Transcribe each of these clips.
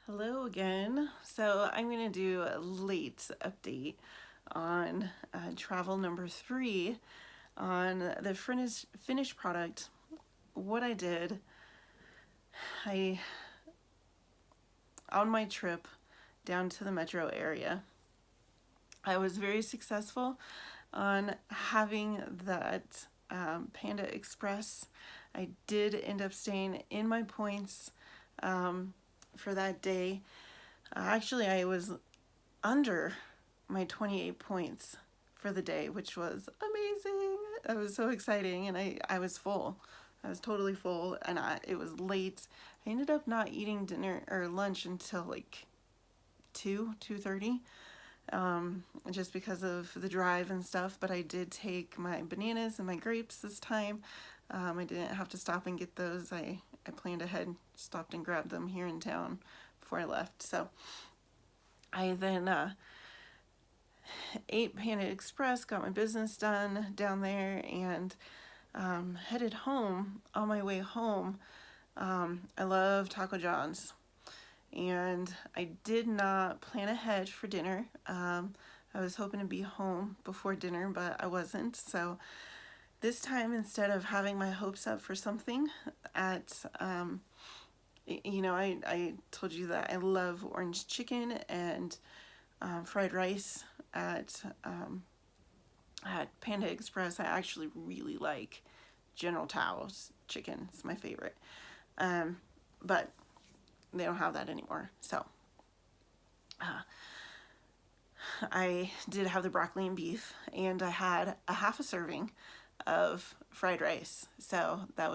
Hello again. So I'm going to do a late update on travel number 3 on the finished product. What I did, I on my trip down to the metro area, I was very successful on having that Panda Express. I did end up staying in my points for that day. Actually, I was under my 28 points for the day, which was amazing. That was so exciting, and I was full. I was totally full, and it was late. I ended up not eating dinner or lunch until like 2:30, just because of the drive and stuff. But I did take my bananas and my grapes this time. I didn't have to stop and get those. I planned ahead, stopped and grabbed them here in town before I left. So I then ate Panda Express, got my business done down there, and headed home. On my way home, I love Taco John's, and I did not plan ahead for dinner. I was hoping to be home before dinner, but I wasn't. So this time, instead of having my hopes up for something at I told you that I love orange chicken and fried rice at Panda Express. I actually really like General Tao's chicken. It's my favorite. But they don't have that anymore. So I did have the broccoli and beef, and I had a half a serving of fried rice. So that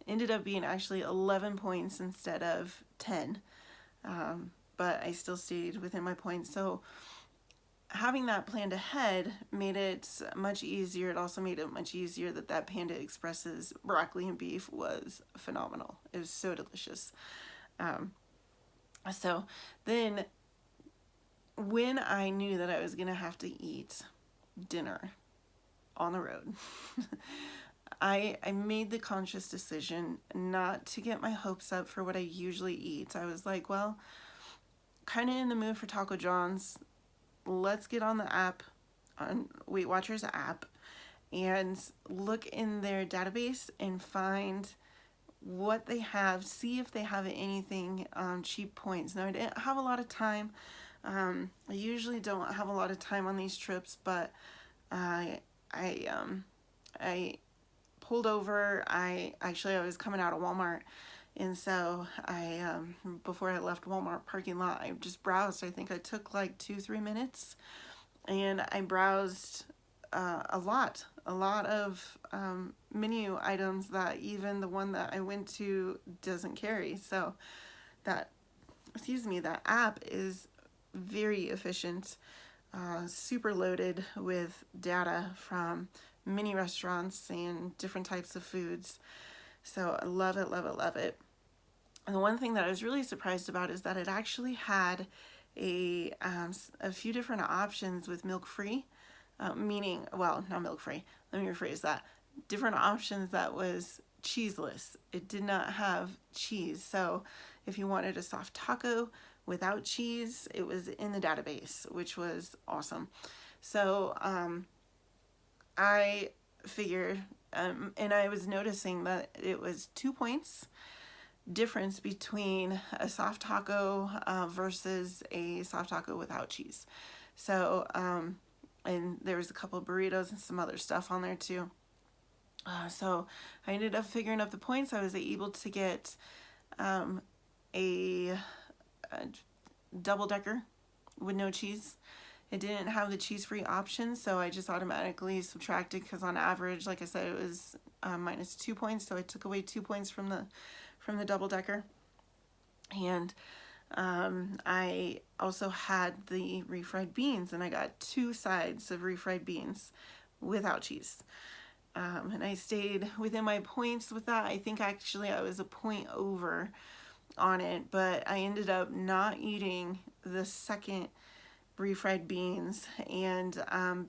ended up being actually 11 points instead of 10. But I still stayed within my points. So having that planned ahead made it much easier. It also made it much easier that Panda Express's broccoli and beef was phenomenal. It was so delicious. So then when I knew that I was going to have to eat dinner on the road, I made the conscious decision not to get my hopes up for what I usually eat. I was like, well, kind of in the mood for Taco John's. Let's get on the app, on Weight Watchers app, and look in their database and find what they have, see if they have anything cheap points. Now, I didn't have a lot of time. I usually don't have a lot of time on these trips, but I pulled over. I was coming out of Walmart, and so before I left Walmart parking lot, I just browsed. I think I took like 2-3 minutes, and I browsed a lot of menu items that even the one that I went to doesn't carry. So that app is very efficient, super loaded with data from many restaurants and different types of foods. So I love it, love it, love it. And the one thing that I was really surprised about is that it actually had a few different options with milk-free, meaning, well, not milk-free, let me rephrase that. Different options that was cheeseless. It did not have cheese. So if you wanted a soft taco without cheese, it was in the database, which was awesome. So I figured, and I was noticing that it was 2 points difference between a soft taco versus a soft taco without cheese. So, and there was a couple of burritos and some other stuff on there too. So I ended up figuring up the points. I was able to get a double decker with no cheese. It didn't have the cheese-free option, so I just automatically subtracted, because on average, like I said, it was minus 2 points. So I took away 2 points from the double decker, and I also had the refried beans, and I got 2 sides of refried beans without cheese. And I stayed within my points with that. I think actually I was a point over on it, but I ended up not eating the second refried beans and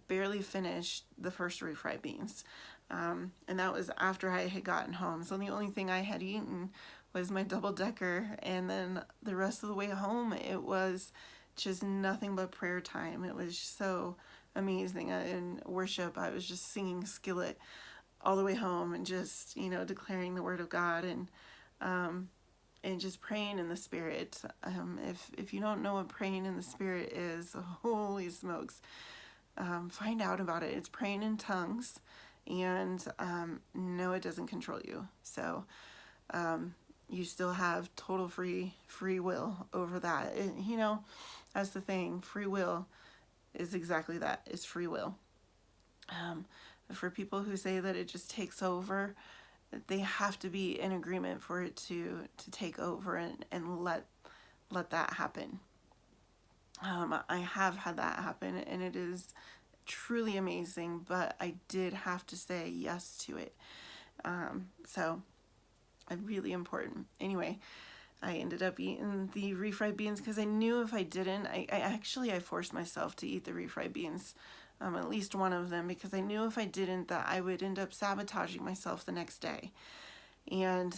barely finished the first refried beans. And that was after I had gotten home. So the only thing I had eaten was my double decker, and then the rest of the way home it was just nothing but prayer time. It was so amazing. In worship, I was just singing Skillet all the way home and just, declaring the word of God, and just praying in the Spirit. If you don't know what praying in the Spirit is, holy smokes, find out about it. It's praying in tongues, and no, it doesn't control you. So you still have total free will over that. That's the thing. Free will is exactly that. It's free will. For people who say that it just takes over, they have to be in agreement for it to take over and let that happen. I have had that happen, and it is truly amazing, but I did have to say yes to it. So really important. Anyway, I ended up eating the refried beans because I knew if I didn't, I forced myself to eat the refried beans, at least one of them, because I knew if I didn't that I would end up sabotaging myself the next day. And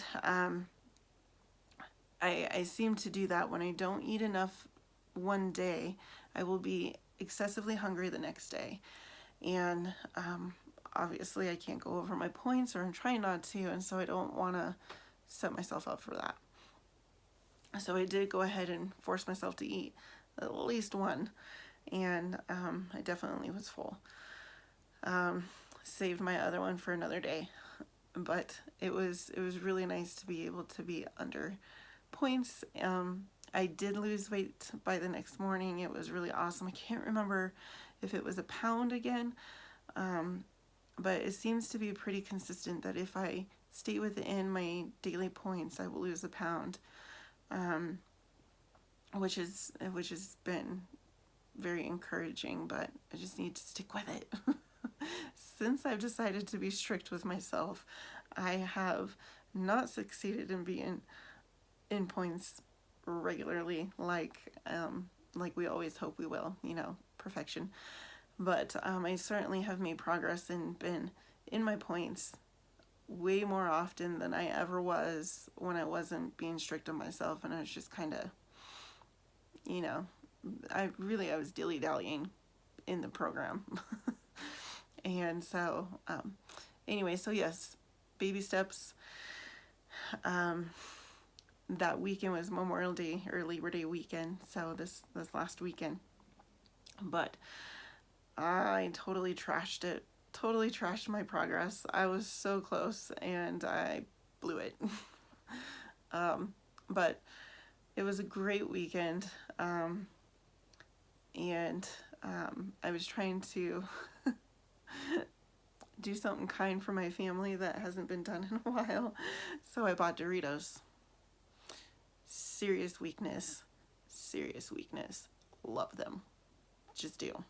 I seem to do that. When I don't eat enough one day, I will be excessively hungry the next day. And obviously I can't go over my points, or I'm trying not to, and so I don't want to set myself up for that. So I did go ahead and force myself to eat at least one, and I definitely was full. Saved my other one for another day, but it was really nice to be able to be under points. I did lose weight by the next morning. It was really awesome. I can't remember if it was a pound again, but it seems to be pretty consistent that if I stay within my daily points, I will lose a pound, which has been very encouraging, but I just need to stick with it. Since I've decided to be strict with myself, I have not succeeded in being in points regularly like we always hope we will, perfection. But I certainly have made progress and been in my points way more often than I ever was when I wasn't being strict on myself, and I was just kind of, I was dilly-dallying in the program. And so anyway, so yes, baby steps. That weekend was Memorial Day or Labor Day weekend, so this last weekend. But I totally trashed it. Totally trashed my progress. I was so close, and I blew it. But it was a great weekend, and I was trying to do something kind for my family that hasn't been done in a while, so I bought Doritos. Serious weakness. Love them. Just do.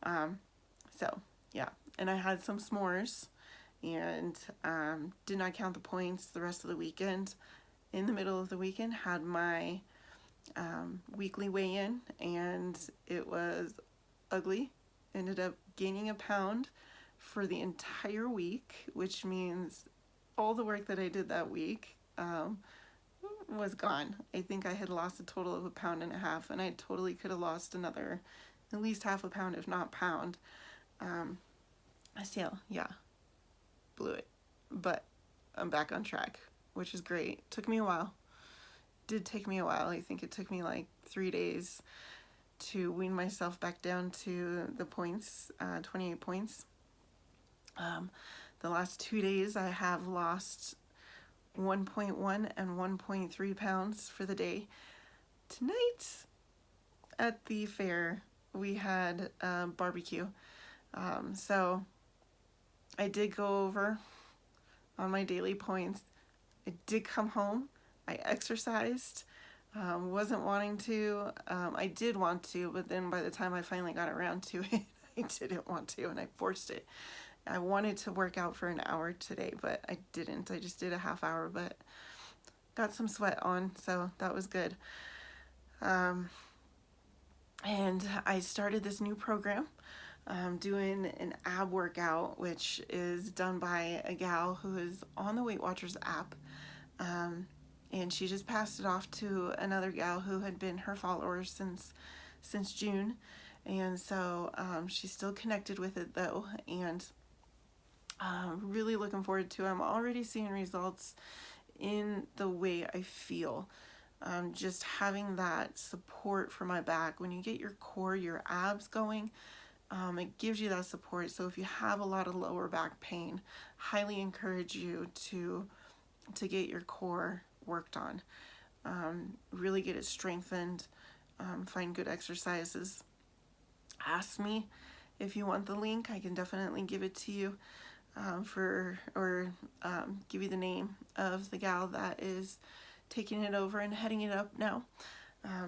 So yeah, and I had some s'mores, and did not count the points the rest of the weekend. In the middle of the weekend, had my weekly weigh-in, and it was ugly. Ended up gaining a pound for the entire week, which means all the work that I did that week was gone. I think I had lost a total of 1.5 pounds, and I totally could have lost another at least half a pound, if not pound. Still, yeah, blew it, but I'm back on track, which is great. Took me a while. Did take me a while. I think it took me like 3 days to wean myself back down to the points, 28 points. The last 2 days I have lost 1.1 and 1.3 pounds for the day. Tonight at the fair we had barbecue, so I did go over on my daily points. I did come home. I exercised. Wasn't wanting to. I did want to, but then by the time I finally got around to it, I didn't want to, and I forced it. I wanted to work out for an hour today, but I didn't. I just did a half hour, but got some sweat on, so that was good. And I started this new program, doing an ab workout, which is done by a gal who is on the Weight Watchers app. and she just passed it off to another gal who had been her follower since June. And so she's still connected with it though, and really looking forward to it. I'm already seeing results in the way I feel. Just having that support for my back. When you get your core, your abs going, it gives you that support. So if you have a lot of lower back pain, highly encourage you to get your core worked on. Really get it strengthened. Find good exercises. Ask me if you want the link. I can definitely give it to you, give you the name of the gal that is taking it over and heading it up now.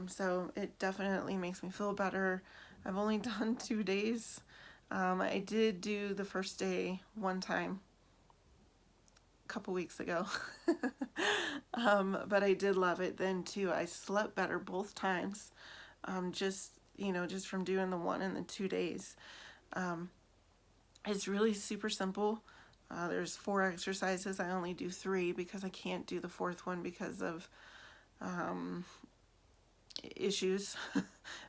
So it definitely makes me feel better. I've only done 2 days. I did do the first day one time a couple weeks ago. But I did love it then too. I slept better both times. Just from doing the 1 and the 2 days. It's really super simple. There's 4 exercises. I only do 3 because I can't do the 4th one because of issues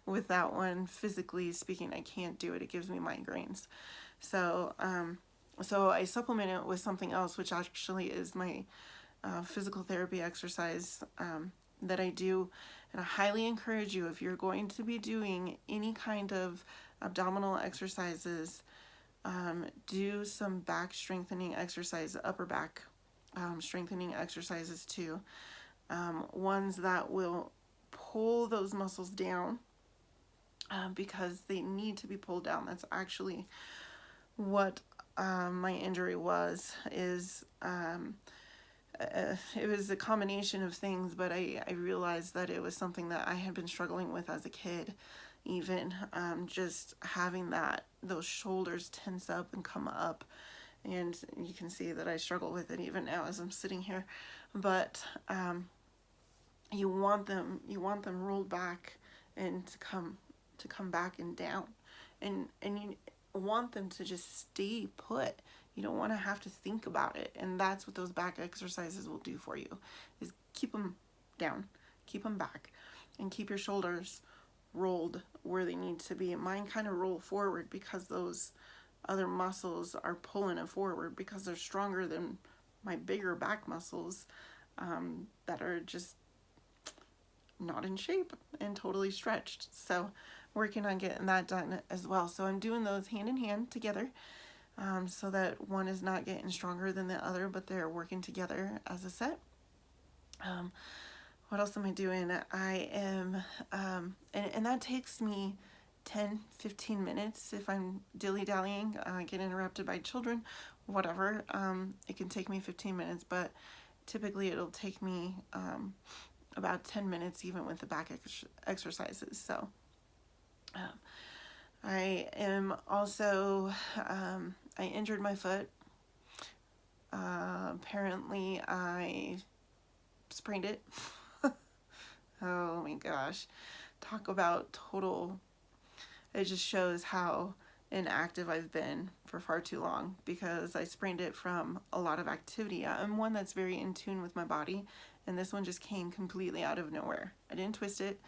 with that one. Physically speaking, I can't do it. It gives me migraines. So I supplement it with something else, which actually is my physical therapy exercise that I do. And I highly encourage you, if you're going to be doing any kind of abdominal exercises, do some back strengthening exercise, upper back strengthening exercises too. Ones that will pull those muscles down because they need to be pulled down. That's actually what my injury was. It was a combination of things, but I realized that it was something that I had been struggling with as a kid. Even just having those shoulders tense up and come up, and you can see that I struggle with it even now as I'm sitting here. But you want them rolled back and to come back and down, and you want them to just stay put. You don't want to have to think about it, and that's what those back exercises will do for you, is keep them down, keep them back, and keep your shoulders rolled where they need to be. Mine kind of roll forward because those other muscles are pulling it forward because they're stronger than my bigger back muscles that are just not in shape and totally stretched. So working on getting that done as well. So I'm doing those hand in hand together, so that one is not getting stronger than the other, but they're working together as a set. What else am I doing? I am, and that takes me 10-15 minutes if I'm dilly-dallying, get interrupted by children, whatever. It can take me 15 minutes, but typically it'll take me about 10 minutes even with the back exercises. So I am also, I injured my foot. Apparently I sprained it. Oh my gosh. Talk about total, it just shows how inactive I've been for far too long, because I sprained it from a lot of activity. I'm one that's very in tune with my body, and this one just came completely out of nowhere. I didn't twist it.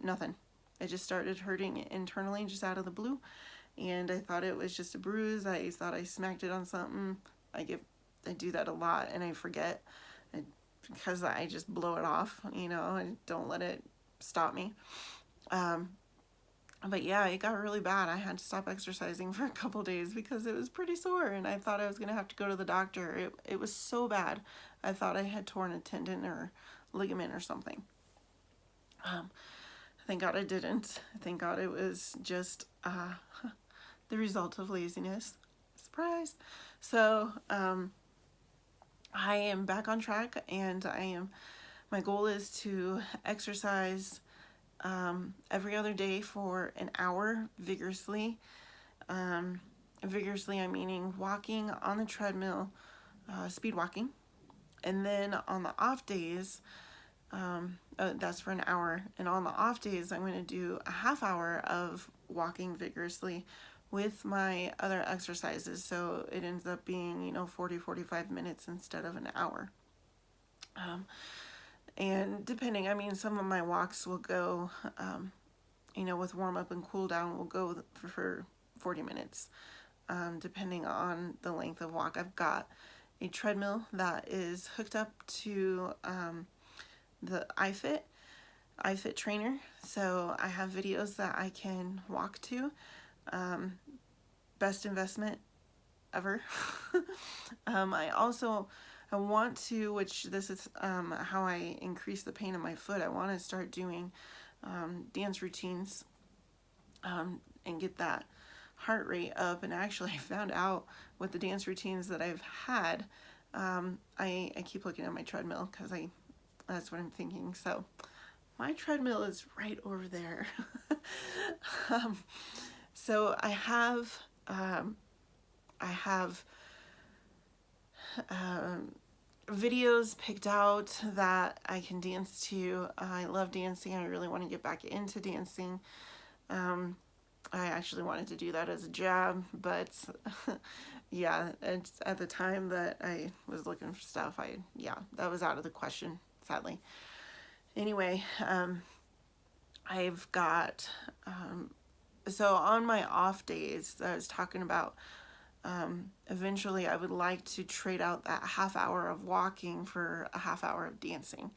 Nothing. It just started hurting internally just out of the blue, and I thought it was just a bruise. I thought I smacked it on something. I do that a lot and I forget, because I just blow it off, I don't let it stop me. But yeah, it got really bad. I had to stop exercising for a couple days because it was pretty sore, and I thought I was gonna have to go to the doctor. It was so bad. I thought I had torn a tendon or ligament or something. Thank God I didn't. Thank God it was just the result of laziness. Surprise. So I am back on track, and my goal is to exercise every other day for an hour vigorously. Vigorously, I'm meaning walking on the treadmill, speed walking, and then on the off days, that's for an hour, and on the off days I'm going to do a half hour of walking vigorously with my other exercises, so it ends up being 40-45 minutes instead of an hour. Um, and depending, I mean, some of my walks will go, with warm up and cool down, will go for 40 minutes, depending on the length of walk. I've got a treadmill that is hooked up to the iFit trainer, so I have videos that I can walk to. Best investment ever. I want to, which this is how I increase the pain in my foot. I want to start doing dance routines and get that heart rate up. And actually, I found out with the dance routines that I've had, I keep looking at my treadmill because that's what I'm thinking. So my treadmill is right over there. So I have videos picked out that I can dance to. I love dancing. I really want to get back into dancing. I actually wanted to do that as a job, but yeah, at the time that I was looking for stuff, that was out of the question, sadly. Anyway, I've got, so on my off days that I was talking about, eventually I would like to trade out that half hour of walking for a half hour of dancing.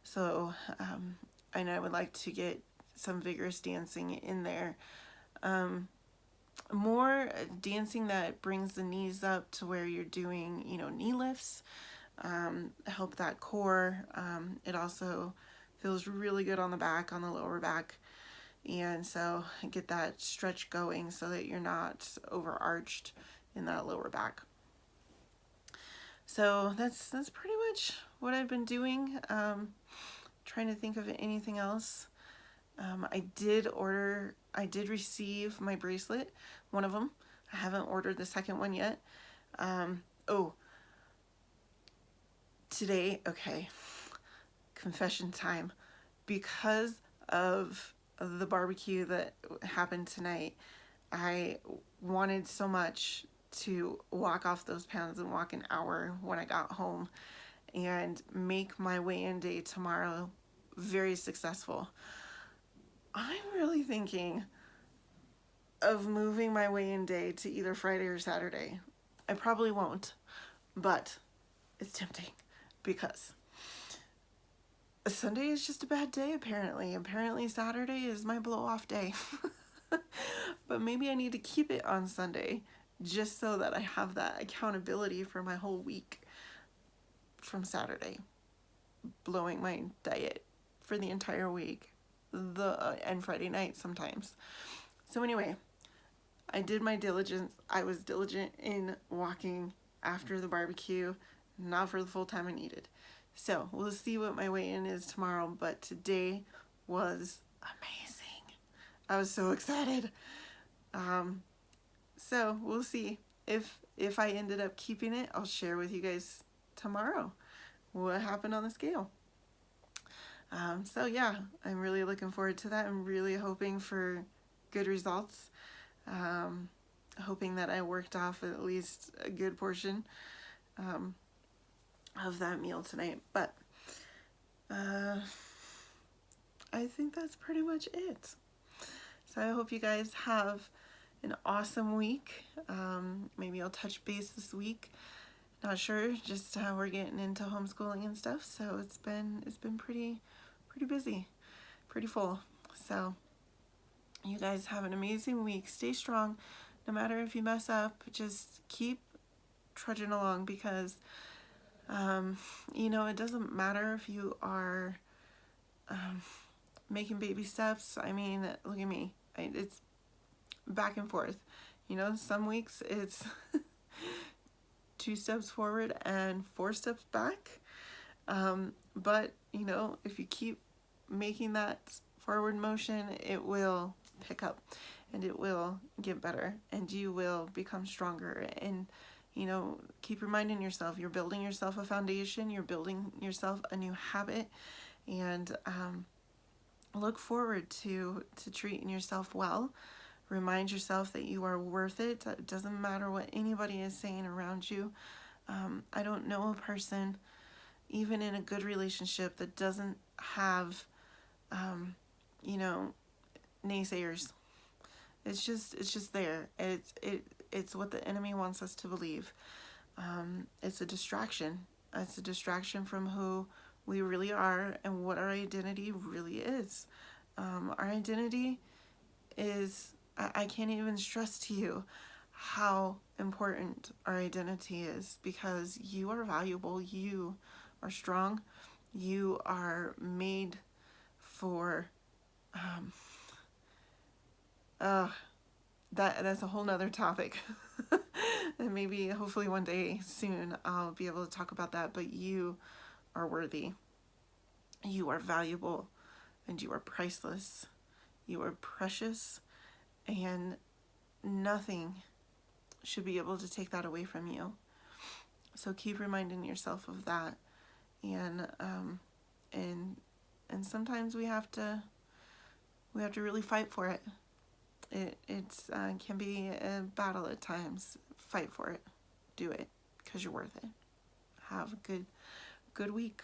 So, and I would like to get some vigorous dancing in there. More dancing that brings the knees up to where you're doing, knee lifts, help that core. It also feels really good on the back, on the lower back. And so get that stretch going so that you're not overarched in that lower back. So that's pretty much what I've been doing. Trying to think of anything else. I did receive my bracelet, one of them. I haven't ordered the second one yet. Today, okay, confession time. Because of the barbecue that happened tonight, I wanted so much to walk off those pounds and walk an hour when I got home and make my weigh-in day tomorrow very successful. I'm really thinking of moving my weigh-in day to either Friday or Saturday. I probably won't, but it's tempting because Sunday is just a bad day, apparently. Apparently Saturday is my blow-off day. But maybe I need to keep it on Sunday just so that I have that accountability for my whole week from Saturday. Blowing my diet for the entire week. And Friday night sometimes. So anyway, I did my diligence. I was diligent in walking after the barbecue, not for the full time I needed. So we'll see what my weigh-in is tomorrow, but today was amazing. I was so excited. So we'll see. If I ended up keeping it, I'll share with you guys tomorrow what happened on the scale. So yeah, I'm really looking forward to that. I'm really hoping for good results. Hoping that I worked off at least a good portion of that meal tonight. But I think that's pretty much it. So I hope you guys have an awesome week. Maybe I'll touch base this week. Not sure, just we're getting into homeschooling and stuff, so it's been pretty busy, pretty full. So you guys have an amazing week. Stay strong. No matter if you mess up, just keep trudging along because it doesn't matter if you are making baby steps. I mean, look at me. It's back and forth. Some weeks it's 2 steps forward and 4 steps back. But, if you keep making that forward motion, it will pick up and it will get better and you will become stronger. And, keep reminding yourself, you're building yourself a foundation, you're building yourself a new habit, and look forward to treating yourself well. Remind yourself that you are worth it. It doesn't matter what anybody is saying around you. I don't know a person, even in a good relationship that doesn't have, you know, naysayers. It's just there. It's what the enemy wants us to believe. It's a distraction. It's a distraction from who we really are and what our identity really is. Our identity is, I can't even stress to you how important our identity is, because you are valuable, you are strong, you are made for, um, uh, that's a whole nother topic. And maybe hopefully one day soon I'll be able to talk about that, but you are worthy, you are valuable, and you are priceless, you are precious, and nothing should be able to take that away from you. So keep reminding yourself of that, and and and sometimes we have to really fight for it. It's can be a battle at times. Fight for it. Do it, because you're worth it. Have a good week.